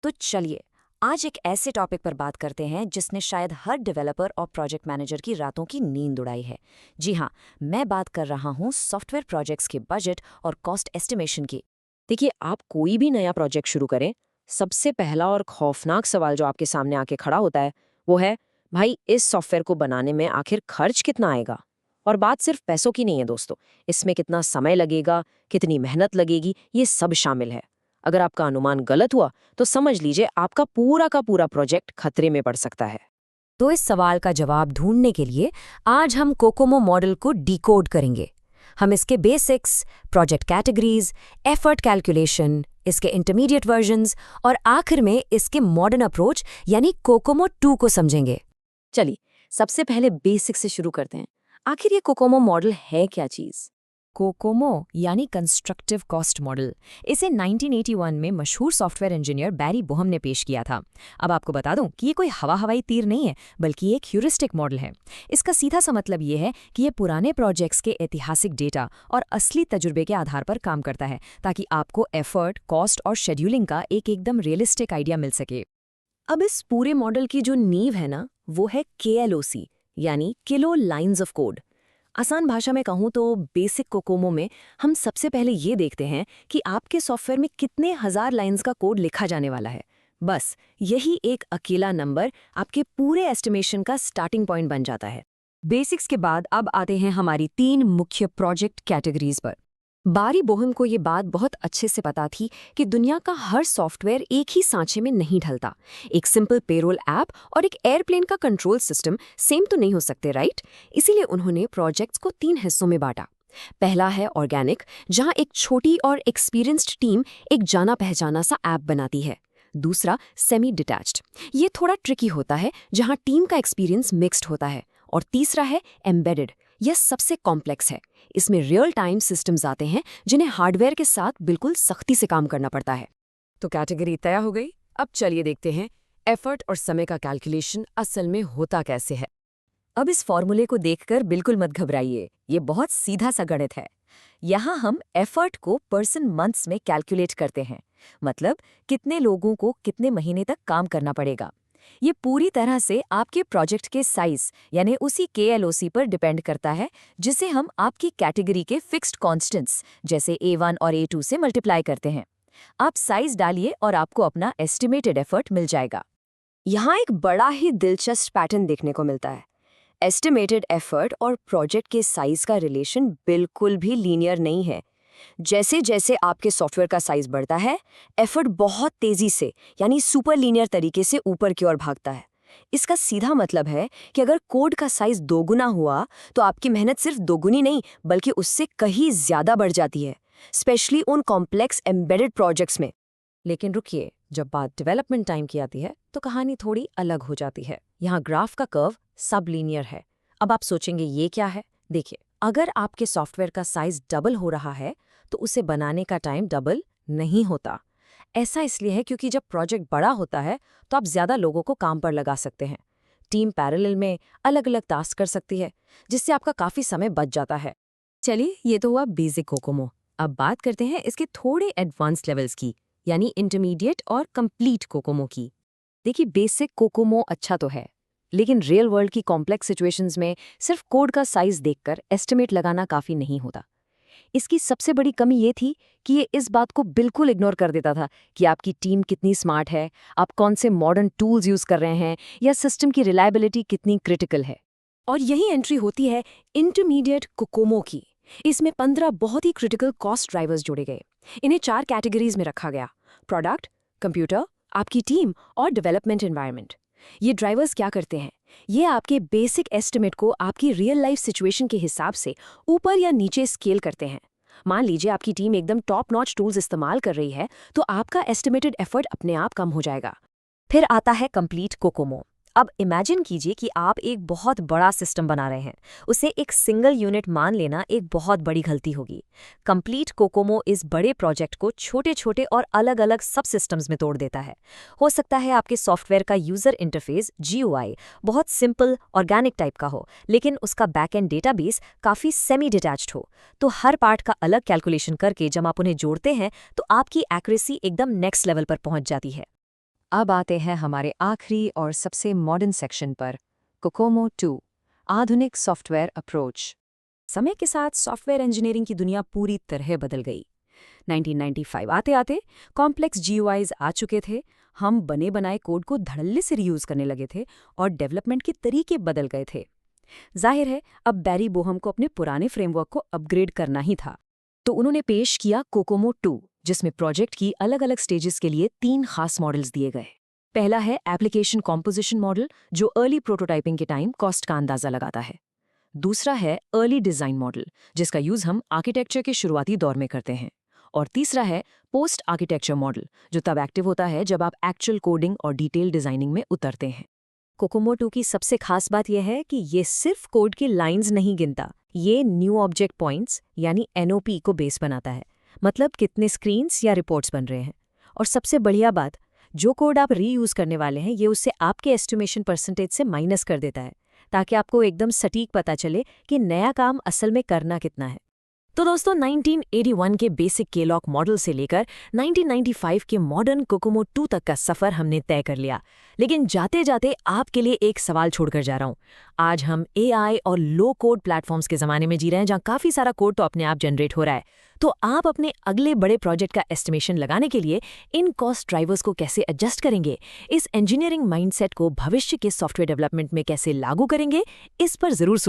तो चलिए आज एक ऐसे टॉपिक पर बात करते हैं जिसने शायद हर डेवलपर और प्रोजेक्ट मैनेजर की रातों की नींद उड़ाई है। जी हाँ, मैं बात कर रहा हूँ सॉफ्टवेयर प्रोजेक्ट्स के बजट और कॉस्ट एस्टिमेशन की। देखिए, आप कोई भी नया प्रोजेक्ट शुरू करें, सबसे पहला और खौफनाक सवाल जो आपके सामने आके खड़ा होता है, वो है, भाई इस सॉफ्टवेयर को बनाने में आखिर खर्च कितना आएगा? और बात सिर्फ पैसों की नहीं है दोस्तों, इसमें कितना समय लगेगा, कितनी मेहनत लगेगी, ये सब शामिल है। अगर आपका अनुमान गलत हुआ, तो समझ लीजिए आपका पूरा का पूरा प्रोजेक्ट खतरे में पड़ सकता है। तो इस सवाल का जवाब ढूंढने के लिए आज हम कोकोमो मॉडल को डिकोड करेंगे। हम इसके basics, project categories, effort calculation, इसके इंटरमीडिएट वर्जन्स और आखिर में इसके मॉडर्न अप्रोच यानी कोकोमो 2 को समझेंगे। चलिए, सबसे पहले बेसिक से शुरू करते हैं। आखिर ये कोकोमो मॉडल है क्या चीज़? कोकोमो यानी कंस्ट्रक्टिव कॉस्ट मॉडल, इसे 1981 में मशहूर सॉफ्टवेयर इंजीनियर बैरी बोहम ने पेश किया था। अब आपको बता दूं कि ये कोई हवाई तीर नहीं है, बल्कि एक ह्यूरिस्टिक मॉडल है। इसका सीधा सा मतलब ये है कि ये पुराने प्रोजेक्ट्स के ऐतिहासिक डेटा और असली तजुर्बे के आधार पर काम करता है, ताकि आपको एफर्ट, कॉस्ट और शेड्यूलिंग का एक एकदम रियलिस्टिक आइडिया मिल सके। अब इस पूरे मॉडल की जो नींव है ना, वो है KLOC, यानी किलो लाइंस ऑफ कोड। आसान भाषा में कहूँ तो बेसिक कोकोमो में हम सबसे पहले ये देखते हैं कि आपके सॉफ्टवेयर में कितने हजार लाइंस का कोड लिखा जाने वाला है। बस यही एक अकेला नंबर आपके पूरे एस्टिमेशन का स्टार्टिंग पॉइंट बन जाता है। बेसिक्स के बाद अब आते हैं हमारी 3 मुख्य प्रोजेक्ट कैटेगरीज पर। बारी बोहम को ये बात बहुत अच्छे से पता थी कि दुनिया का हर सॉफ्टवेयर एक ही सांचे में नहीं ढलता। एक सिंपल पेरोल ऐप और एक एयरप्लेन का कंट्रोल सिस्टम सेम तो नहीं हो सकते, राइट? इसीलिए उन्होंने प्रोजेक्ट्स को 3 हिस्सों में बांटा। पहला है ऑर्गेनिक, जहां एक छोटी और एक्सपीरियंस्ड टीम एक जाना पहचाना सा ऐप बनाती है। दूसरा सेमी डिटैच्ड, ये थोड़ा ट्रिकी होता है, जहां टीम का एक्सपीरियंस मिक्स्ड होता है। और तीसरा है एम्बेडेड, यह सबसे कॉम्प्लेक्स है। इसमें रियल टाइम सिस्टम्स आते हैं जिन्हें हार्डवेयर के साथ बिल्कुल सख्ती से काम करना पड़ता है। तो कैटेगरी तय हो गई। अब चलिए देखते हैं एफर्ट और समय का कैलकुलेशन असल में होता कैसे है। अब इस फॉर्मूले को देखकर बिल्कुल मत घबराइए, ये बहुत सीधा सा गणित है। यहाँ हम एफर्ट को पर्सन मंथ्स में कैलकुलेट करते हैं, मतलब कितने लोगों को कितने महीने तक काम करना पड़ेगा। ये पूरी तरह से आपके प्रोजेक्ट के साइज यानी उसी KLOC पर डिपेंड करता है, जिसे हम आपकी कैटेगरी के फिक्स्ड कॉन्स्टेंट्स जैसे A1 और A2 से मल्टीप्लाई करते हैं। आप साइज डालिए और आपको अपना एस्टिमेटेड एफर्ट मिल जाएगा। यहाँ एक बड़ा ही दिलचस्प पैटर्न देखने को मिलता है। एस्टिमेटेड एफर्ट और प्रोजेक्ट के साइज का रिलेशन बिल्कुल भी लीनियर नहीं है। जैसे जैसे आपके सॉफ्टवेयर का साइज बढ़ता है, एफर्ट बहुत तेजी से यानी सुपर लीनियर तरीके से ऊपर की ओर भागता है। इसका सीधा मतलब है कि अगर कोड का साइज दोगुना हुआ, तो आपकी मेहनत सिर्फ दोगुनी नहीं बल्कि उससे कहीं ज्यादा बढ़ जाती है, स्पेशली उन कॉम्प्लेक्स एम्बेडेड प्रोजेक्ट्स में। लेकिन रुकिए, जब बात डेवलपमेंट टाइम की आती है तो कहानी थोड़ी अलग हो जाती है। यहाँ ग्राफ का कर्व सब लीनियर है। अब आप सोचेंगे ये क्या है? देखिए, अगर आपके सॉफ्टवेयर का साइज डबल हो रहा है तो उसे बनाने का टाइम डबल नहीं होता। ऐसा इसलिए है क्योंकि जब प्रोजेक्ट बड़ा होता है तो आप ज्यादा लोगों को काम पर लगा सकते हैं। टीम पैरेलल में अलग अलग टास्क कर सकती है, जिससे आपका काफी समय बच जाता है। चलिए, ये तो हुआ बेसिक कोकोमो। अब बात करते हैं इसके थोड़े एडवांस लेवल्स की, यानी इंटरमीडिएट और कंप्लीट कोकोमो की। देखिए, बेसिक कोकोमो अच्छा तो है, लेकिन रियल वर्ल्ड की कॉम्प्लेक्स सिचुएशंस में सिर्फ कोड का साइज देखकर एस्टिमेट लगाना काफी नहीं होता। इसकी सबसे बड़ी कमी ये थी कि ये इस बात को बिल्कुल इग्नोर कर देता था कि आपकी टीम कितनी स्मार्ट है, आप कौन से मॉडर्न टूल्स यूज कर रहे हैं, या सिस्टम की रिलायबिलिटी कितनी क्रिटिकल है। और यही एंट्री होती है इंटरमीडिएट कोकोमो की। इसमें 15 बहुत ही क्रिटिकल कॉस्ट ड्राइवर्स जोड़े गए। इन्हें 4 कैटेगरीज में रखा गया: प्रोडक्ट, कंप्यूटर, आपकी टीम और डेवलपमेंट एनवायरनमेंट। ये ड्राइवर्स क्या करते हैं? ये आपके बेसिक एस्टिमेट को आपकी रियल लाइफ सिचुएशन के हिसाब से ऊपर या नीचे स्केल करते हैं। मान लीजिए आपकी टीम एकदम टॉप नॉच टूल्स इस्तेमाल कर रही है, तो आपका एस्टिमेटेड एफर्ट अपने आप कम हो जाएगा। फिर आता है कंप्लीट कोकोमो। अब इमेजिन कीजिए कि आप एक बहुत बड़ा सिस्टम बना रहे हैं। उसे एक सिंगल यूनिट मान लेना एक बहुत बड़ी गलती होगी। कंप्लीट कोकोमो इस बड़े प्रोजेक्ट को छोटे छोटे और अलग अलग सब सिस्टम्स में तोड़ देता है। हो सकता है आपके सॉफ्टवेयर का यूजर इंटरफेस GUI बहुत सिंपल ऑर्गेनिक टाइप का हो, लेकिन उसका बैकएंड डेटाबेस काफ़ी सेमी डिटैच्ड हो। तो हर पार्ट का अलग कैलकुलेशन करके जब आप उन्हें जोड़ते हैं तो आपकी एक्यूरेसी एकदम नेक्स्ट लेवल पर पहुंच जाती है। अब आते हैं हमारे आखिरी और सबसे मॉडर्न सेक्शन पर, कोकोमो 2, आधुनिक सॉफ्टवेयर अप्रोच। समय के साथ सॉफ्टवेयर इंजीनियरिंग की दुनिया पूरी तरह बदल गई। 1995 आते आते कॉम्प्लेक्स GUIs आ चुके थे, हम बने बनाए कोड को धड़ल्ले से रीयूज करने लगे थे और डेवलपमेंट के तरीके बदल गए थे। जाहिर है अब बैरी बोहम को अपने पुराने फ्रेमवर्क को अपग्रेड करना ही था। तो उन्होंने पेश किया कोकोमो 2, जिसमें प्रोजेक्ट की अलग अलग स्टेजेस के लिए 3 खास मॉडल्स दिए गए। पहला है एप्लीकेशन कॉम्पोजिशन मॉडल, जो अर्ली प्रोटोटाइपिंग के टाइम कॉस्ट का अंदाजा लगाता है। दूसरा है अर्ली डिज़ाइन मॉडल, जिसका यूज़ हम आर्किटेक्चर के शुरुआती दौर में करते हैं। और तीसरा है पोस्ट आर्किटेक्चर मॉडल, जो तब एक्टिव होता है जब आप एक्चुअल कोडिंग और डिटेल डिज़ाइनिंग में उतरते हैं। कोकोमो 2 की सबसे खास बात यह है कि ये सिर्फ कोड की लाइंस नहीं गिनता, ये न्यू ऑब्जेक्ट पॉइंट्स यानी NOP को बेस बनाता है, मतलब कितने स्क्रीन्स या रिपोर्ट्स बन रहे हैं। और सबसे बढ़िया बात, जो कोड आप रीयूज़ करने वाले हैं ये उससे आपके एस्टिमेशन परसेंटेज से माइनस कर देता है, ताकि आपको एकदम सटीक पता चले कि नया काम असल में करना कितना है। तो दोस्तों 1981 के बेसिक केलॉग मॉडल से लेकर 1995 के मॉडर्न कोकोमो 2 तक का सफ़र हमने तय कर लिया। लेकिन जाते जाते आपके लिए एक सवाल छोड़कर जा रहा हूँ। आज हम AI और लो कोड प्लेटफॉर्म्स के ज़माने में जी रहे हैं, जहाँ काफ़ी सारा कोड तो अपने आप जनरेट हो रहा है। तो आप अपने अगले बड़े प्रोजेक्ट का एस्टिमेशन लगाने के लिए इन कॉस्ट ड्राइवर्स को कैसे एडजस्ट करेंगे, इस इंजीनियरिंग माइंडसेट को भविष्य के सॉफ्टवेयर डेवलपमेंट में कैसे लागू करेंगे, इस पर ज़रूर